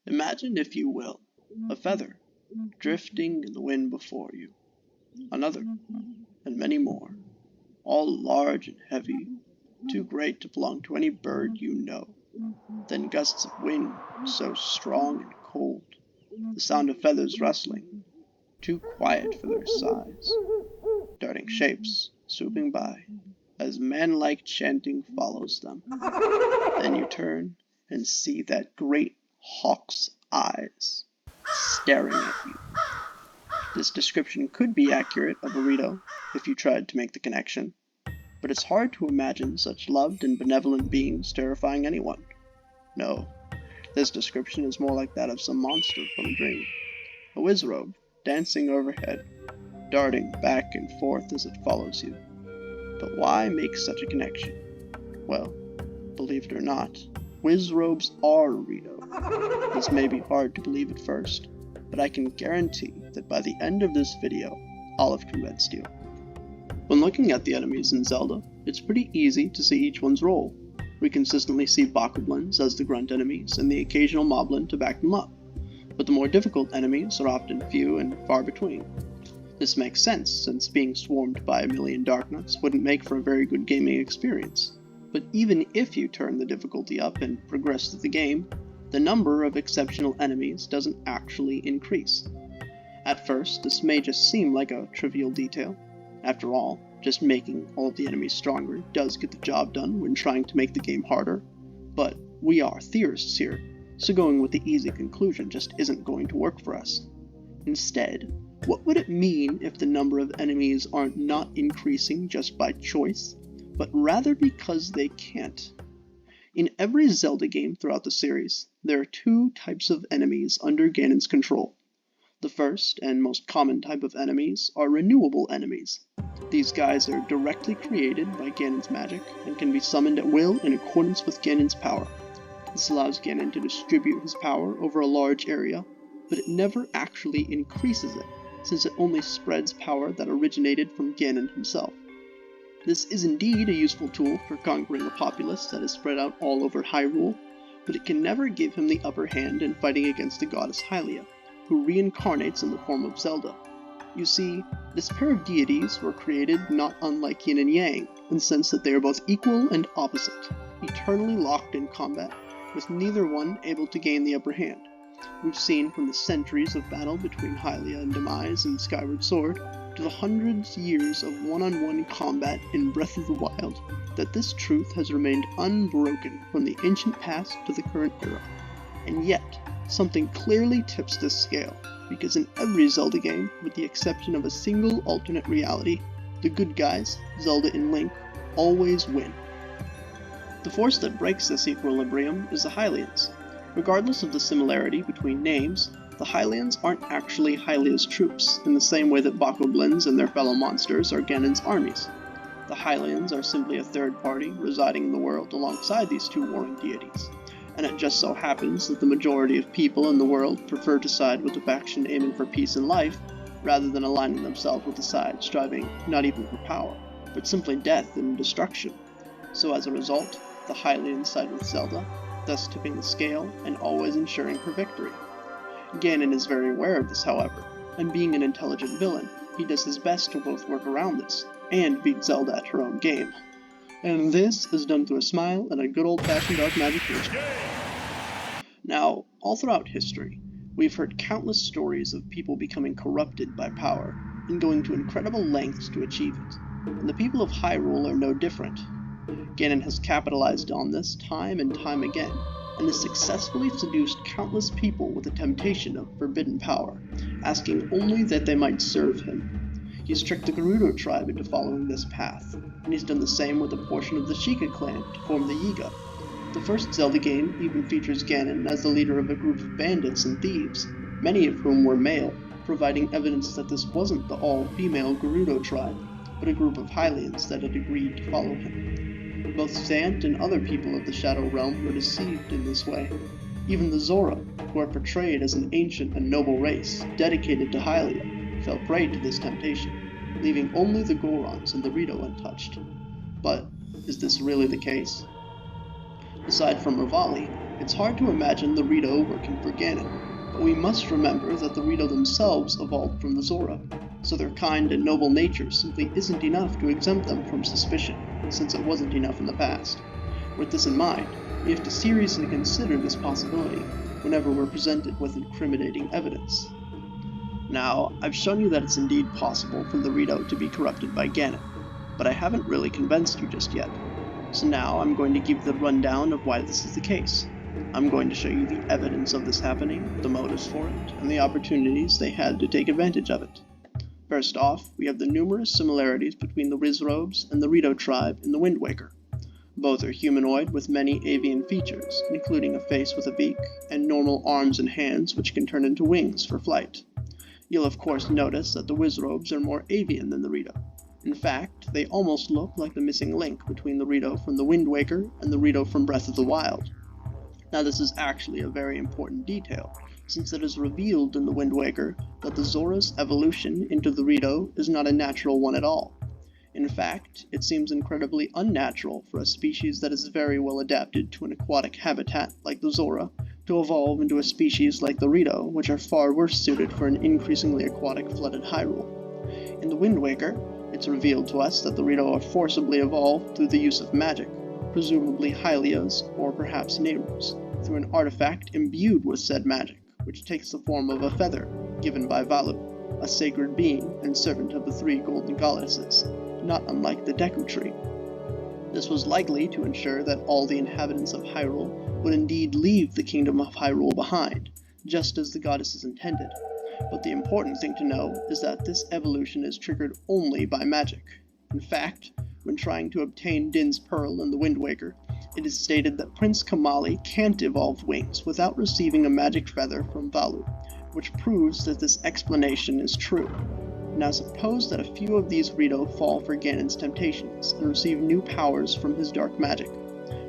Imagine, if you will, a feather drifting in the wind before you, another, and many more, all large and heavy, too great to belong to any bird you know. Then gusts of wind, so strong and cold, the sound of feathers rustling, too quiet for their size, darting shapes, swooping by, as man-like chanting follows them. Then you turn and see that great hawk's eyes staring at you. This description could be accurate of a Rito if you tried to make the connection, but it's hard to imagine such loved and benevolent beings terrifying anyone. No, this description is more like that of some monster from a dream. A wizzrobe dancing overhead, darting back and forth as it follows you. But why make such a connection? Well, believe it or not, Wizzrobes are Rito. This may be hard to believe at first, but I can guarantee that by the end of this video, I'll have convinced you. When looking at the enemies in Zelda, it's pretty easy to see each one's role. We consistently see bokoblins as the grunt enemies and the occasional moblin to back them up, but the more difficult enemies are often few and far between. This makes sense, since being swarmed by a million Darknuts wouldn't make for a very good gaming experience. But even if you turn the difficulty up and progress through the game, the number of exceptional enemies doesn't actually increase. At first, this may just seem like a trivial detail. After all, just making all of the enemies stronger does get the job done when trying to make the game harder. But we are theorists here, so going with the easy conclusion just isn't going to work for us. Instead, what would it mean if the number of enemies aren't not increasing just by choice, but rather because they can't? In every Zelda game throughout the series, there are two types of enemies under Ganon's control. The first and most common type of enemies are renewable enemies. These guys are directly created by Ganon's magic and can be summoned at will in accordance with Ganon's power. This allows Ganon to distribute his power over a large area, but it never actually increases it, since it only spreads power that originated from Ganon himself. This is indeed a useful tool for conquering a populace that is spread out all over Hyrule, but it can never give him the upper hand in fighting against the goddess Hylia, who reincarnates in the form of Zelda. You see, this pair of deities were created not unlike yin and yang, in the sense that they are both equal and opposite, eternally locked in combat, with neither one able to gain the upper hand. We've seen from the centuries of battle between Hylia and Demise in Skyward Sword, to the hundreds of years of one-on-one combat in Breath of the Wild, that this truth has remained unbroken from the ancient past to the current era. And yet, something clearly tips this scale, because in every Zelda game, with the exception of a single alternate reality, the good guys, Zelda and Link, always win. The force that breaks this equilibrium is the Hylians. Regardless of the similarity between names, the Hylians aren't actually Hylia's troops, in the same way that bokoblins and their fellow monsters are Ganon's armies. The Hylians are simply a third party residing in the world alongside these two warring deities, and it just so happens that the majority of people in the world prefer to side with the faction aiming for peace and life, rather than aligning themselves with the side striving not even for power, but simply death and destruction. So as a result, the Hylians side with Zelda, thus tipping the scale and always ensuring her victory. Ganon is very aware of this, however, and being an intelligent villain, he does his best to both work around this, and beat Zelda at her own game. And this is done through a smile and a good old-fashioned dark magic wizard. Now, all throughout history, we've heard countless stories of people becoming corrupted by power, and going to incredible lengths to achieve it, and the people of Hyrule are no different. Ganon has capitalized on this time and time again, and has successfully seduced countless people with the temptation of forbidden power, asking only that they might serve him. He's tricked the Gerudo tribe into following this path, and he's done the same with a portion of the Sheikah clan to form the Yiga. The first Zelda game even features Ganon as the leader of a group of bandits and thieves, many of whom were male, providing evidence that this wasn't the all-female Gerudo tribe, but a group of Hylians that had agreed to follow him. Both Zant and other people of the Shadow Realm were deceived in this way. Even the Zora, who are portrayed as an ancient and noble race, dedicated to Hylia, fell prey to this temptation, leaving only the Gorons and the Rito untouched. But is this really the case? Aside from Rivali, It's hard to imagine the Rito working for Ganon, but we must remember that the Rito themselves evolved from the Zora, so their kind and noble nature simply isn't enough to exempt them from suspicion, since it wasn't enough in the past. With this in mind, we have to seriously consider this possibility whenever we're presented with incriminating evidence. Now, I've shown you that it's indeed possible for the Rito to be corrupted by Ganon, but I haven't really convinced you just yet. So now I'm going to give the rundown of why this is the case. I'm going to show you the evidence of this happening, the motives for it, and the opportunities they had to take advantage of it. First off, we have the numerous similarities between the Wizzrobes and the Rito tribe in the Wind Waker. Both are humanoid with many avian features, including a face with a beak, and normal arms and hands which can turn into wings for flight. You'll of course notice that the Wizzrobes are more avian than the Rito. In fact, they almost look like the missing link between the Rito from the Wind Waker and the Rito from Breath of the Wild. Now this is actually a very important detail, since it is revealed in the Wind Waker that the Zora's evolution into the Rito is not a natural one at all. In fact, it seems incredibly unnatural for a species that is very well adapted to an aquatic habitat like the Zora to evolve into a species like the Rito, which are far worse suited for an increasingly aquatic flooded Hyrule. In the Wind Waker, it's revealed to us that the Rito are forcibly evolved through the use of magic, presumably Hylia's or perhaps Nehru's, through an artifact imbued with said magic, which takes the form of a feather given by Valu, a sacred being and servant of the three golden goddesses, not unlike the Deku Tree. This was likely to ensure that all the inhabitants of Hyrule would indeed leave the kingdom of Hyrule behind, just as the goddesses intended. But the important thing to know is that this evolution is triggered only by magic. In fact, when trying to obtain Din's Pearl in the Wind Waker, it is stated that Prince Kamali can't evolve wings without receiving a magic feather from Valu, which proves that this explanation is true. Now suppose that a few of these Rito fall for Ganon's temptations and receive new powers from his dark magic.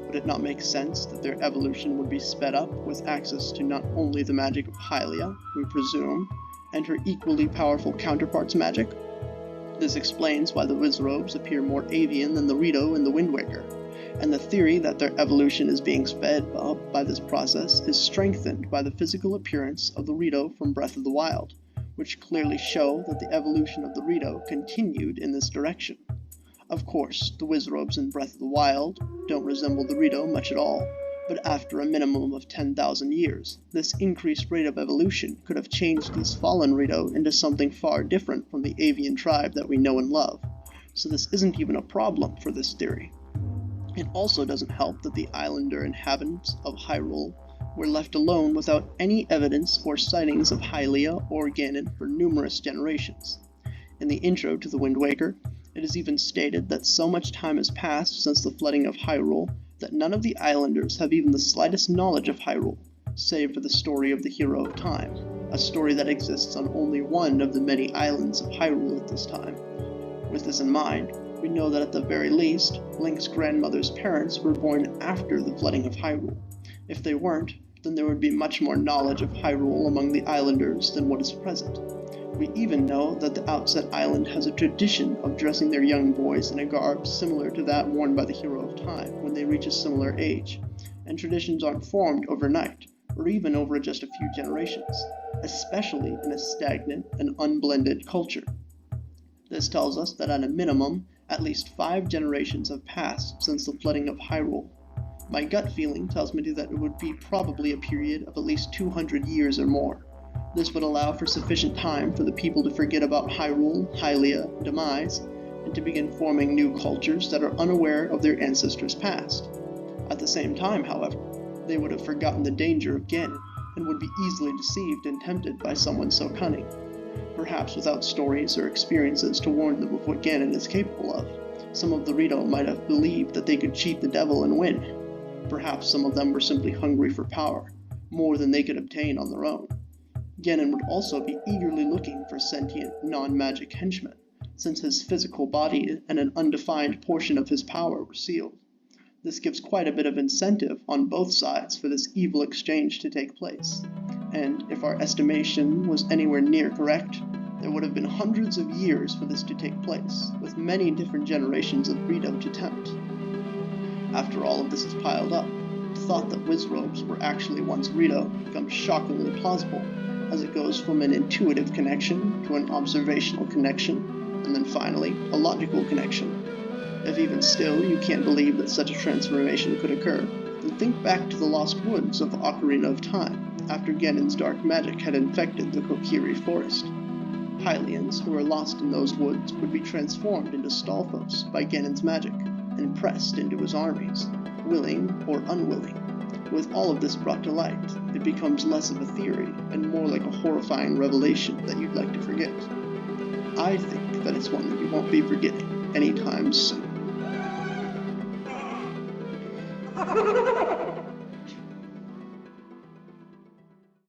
Would it not make sense that their evolution would be sped up with access to not only the magic of Hylia, we presume, and her equally powerful counterpart's magic? This explains why the Wizzrobes appear more avian than the Rito in the Wind Waker, and the theory that their evolution is being sped up by this process is strengthened by the physical appearance of the Rito from Breath of the Wild, which clearly show that the evolution of the Rito continued in this direction. Of course, the Wizzrobes in Breath of the Wild don't resemble the Rito much at all, but after a minimum of 10,000 years, this increased rate of evolution could have changed these fallen Rito into something far different from the avian tribe that we know and love, so this isn't even a problem for this theory. It also doesn't help that the islander inhabitants of Hyrule were left alone without any evidence or sightings of Hylia or Ganon for numerous generations. In the intro to the Wind Waker, it is even stated that so much time has passed since the flooding of Hyrule that none of the islanders have even the slightest knowledge of Hyrule, save for the story of the Hero of Time, a story that exists on only one of the many islands of Hyrule at this time. With this in mind, we know that at the very least, Link's grandmother's parents were born after the flooding of Hyrule. If they weren't, then there would be much more knowledge of Hyrule among the islanders than what is present. We even know that the Outset Island has a tradition of dressing their young boys in a garb similar to that worn by the Hero of Time when they reach a similar age, and traditions aren't formed overnight, or even over just a few generations, especially in a stagnant and unblended culture. This tells us that at a minimum, at least 5 generations have passed since the flooding of Hyrule. My gut feeling tells me that it would be probably a period of at least 200 years or more. This would allow for sufficient time for the people to forget about Hyrule, Hylia, demise, and to begin forming new cultures that are unaware of their ancestors' past. At the same time, however, they would have forgotten the danger of Ganon, and would be easily deceived and tempted by someone so cunning, perhaps without stories or experiences to warn them of what Ganon is capable of. Some of the Rito might have believed that they could cheat the devil and win. Perhaps some of them were simply hungry for power, more than they could obtain on their own. Ganon would also be eagerly looking for sentient, non-magic henchmen, since his physical body and an undefined portion of his power were sealed. This gives quite a bit of incentive on both sides for this evil exchange to take place, and if our estimation was anywhere near correct, there would have been hundreds of years for this to take place, with many different generations of Rito to tempt. After all of this is piled up, the thought that Wizzrobes were actually once Rito becomes shockingly plausible, as it goes from an intuitive connection to an observational connection, and then finally, a logical connection. If even still you can't believe that such a transformation could occur, then think back to the lost woods of Ocarina of Time, after Ganon's dark magic had infected the Kokiri forest. Hylians who were lost in those woods would be transformed into Stalfos by Ganon's magic, and pressed into his armies, willing or unwilling. With all of this brought to light, it becomes less of a theory and more like a horrifying revelation that you'd like to forget. I think that it's one that you won't be forgetting anytime soon.